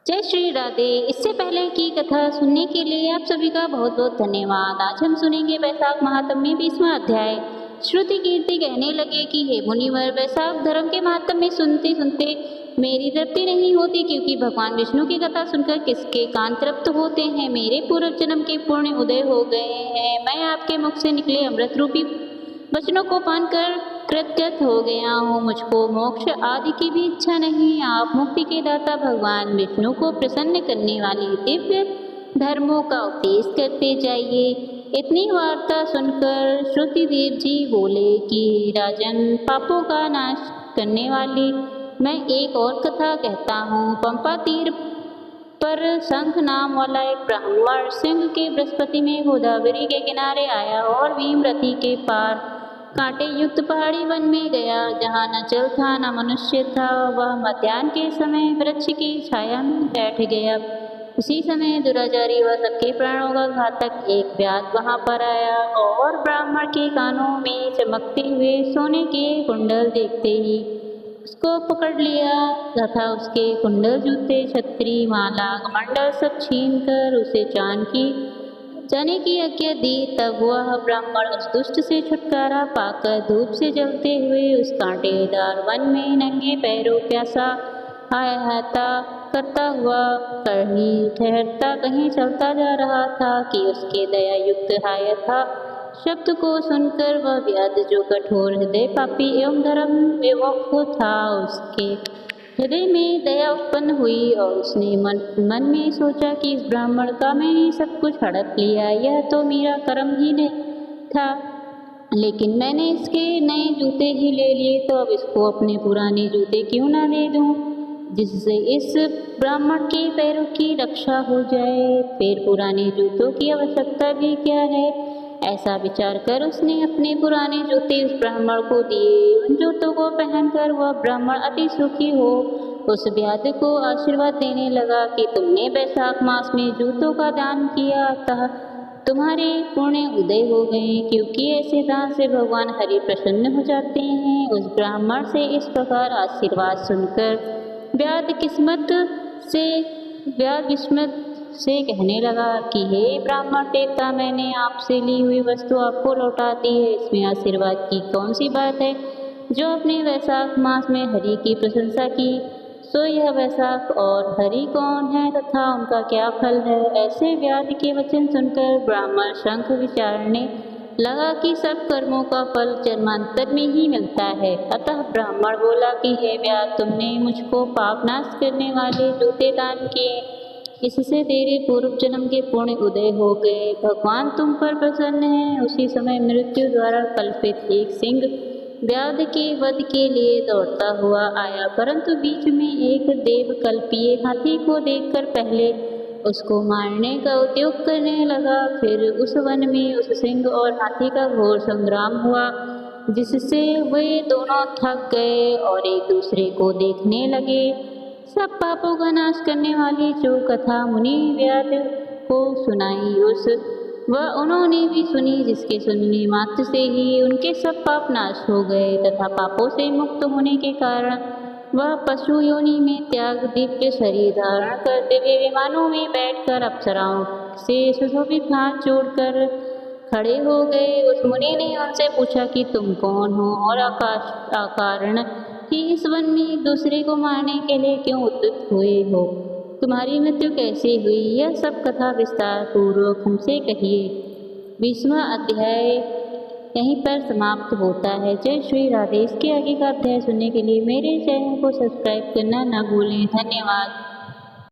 जय श्री राधे। इससे पहले की कथा सुनने के लिए आप सभी का बहुत बहुत धन्यवाद। आज हम सुनेंगे वैशाख महात्म्य 20वां अध्याय। श्रुति कीर्ति कहने लगे कि हे मुनिवर, वैशाख धर्म के महात्म्य सुनते सुनते मेरी तृप्ति नहीं होती, क्योंकि भगवान विष्णु की कथा सुनकर किसके कान तृप्त होते हैं। मेरे पूर्व जन्म के पुण्य उदय हो गए हैं। मैं आपके मुख से निकले अमृत रूपी वचनों को पान कर कृतकृत हो गया हूँ। मुझको मोक्ष आदि की भी इच्छा नहीं। आप मुक्ति के दाता भगवान विष्णु को प्रसन्न करने वाले दिव्य धर्मों का उपदेश करते जाइए। इतनी वार्ता सुनकर श्रुतिदेव जी बोले कि राजन, पापों का नाश करने वाली मैं एक और कथा कहता हूँ। पंपा तीर पर शंख नाम वाला एक ब्राह्मण सिंह के बृहस्पति में गोदावरी के किनारे आया और भीमरथी के पार कांटे युक्त पहाड़ी वन में गया, जहाँ न जल था न मनुष्य था। वह मध्याह्न के समय वृक्ष की छाया में बैठ गया। उसी समय दुराचारी व सबके प्राणों का घातक एक व्याध वहाँ पर आया और ब्राह्मण के कानों में चमकते हुए सोने के कुंडल देखते ही उसको पकड़ लिया तथा उसके कुंडल, जूते, छतरी, माला, कमंडल सब छीन कर उसे जाने की आज्ञा दी। तब वह ब्राह्मण उस दुष्ट से छुटकारा पाकर धूप से जलते हुए उस कांटेदार वन में नंगे पैरों प्यासा हाहाता करता हुआ कहीं ठहरता कहीं चलता जा रहा था कि उसके दया युक्त हाय था शब्द को सुनकर वह व्याध, जो कठोर हृदय पापी एवं धर्म विमुख था, उसके हृदय में दया उत्पन्न हुई और उसने मन में सोचा कि इस ब्राह्मण का मैंने सब कुछ हड़प लिया। यह तो मेरा कर्म ही नहीं था, लेकिन मैंने इसके नए जूते ही ले लिए, तो अब इसको अपने पुराने जूते क्यों ना दे दूं, जिससे इस ब्राह्मण के पैरों की रक्षा हो जाए। फिर पुराने जूतों की आवश्यकता भी क्या है। ऐसा विचार कर उसने अपने पुराने जूते उस ब्राह्मण को दिए। उन जूतों को पहनकर वह ब्राह्मण अति सुखी हो उस व्याध को आशीर्वाद देने लगा कि तुमने वैशाख मास में जूतों का दान किया, अतः तुम्हारे पुण्य उदय हो गए, क्योंकि ऐसे दान से भगवान हरि प्रसन्न हो जाते हैं। उस ब्राह्मण से इस प्रकार आशीर्वाद सुनकर व्याध विस्मत से कहने लगा कि हे ब्राह्मण देवता, मैंने आपसे ली हुई वस्तु आपको लौटा दी है। इसमें आशीर्वाद की कौन सी बात है। जो अपने वैशाख मास में हरि की प्रशंसा की, सो यह वैशाख और हरि कौन है तथा उनका क्या फल है। ऐसे व्याध के वचन सुनकर ब्राह्मण शंख विचारने लगा कि सब कर्मों का फल जन्मांतर में ही मिलता है। अतः ब्राह्मण बोला कि हे व्याध, तुमने मुझको पाप नाश करने वाले जूते दान किए, इससे तेरे पूर्व जन्म के पुण्य उदय हो गए। भगवान तुम पर प्रसन्न है। उसी समय मृत्यु द्वारा कल्पित एक सिंह व्याध के वध के लिए दौड़ता हुआ आया, परंतु बीच में एक देवकल्पीय हाथी को देखकर पहले उसको मारने का उद्योग करने लगा। फिर उस वन में उस सिंह और हाथी का घोर संग्राम हुआ, जिससे वे दोनों थक गए और एक दूसरे को देखने लगे। सब पापों का नाश करने वाली जो कथा मुनि व्याध को सुनाई, उन्होंने भी सुनी, जिसके सुनने मात्र से ही उनके सब पाप नाश हो गए तथा पापों से मुक्त होने के कारण वह पशु योनि में त्याग दिव्य शरीर धारण कर दिव्य विमानों में बैठकर अप्सराओं से सुशोभित हाथ जोड़कर खड़े हो गए। उस मुनि ने उनसे पूछा कि तुम कौन हो और अकारण ही इस वन में एक दूसरे को मारने के लिए क्यों उद्युक्त हुए हो। तुम्हारी मृत्यु कैसे हुई, यह सब कथा विस्तार पूर्वक हमसे कहिए। 20वां अध्याय यहीं पर समाप्त होता है। जय श्री राधे। इसके आगे का अध्याय सुनने के लिए मेरे चैनल को सब्सक्राइब करना ना भूलें। धन्यवाद।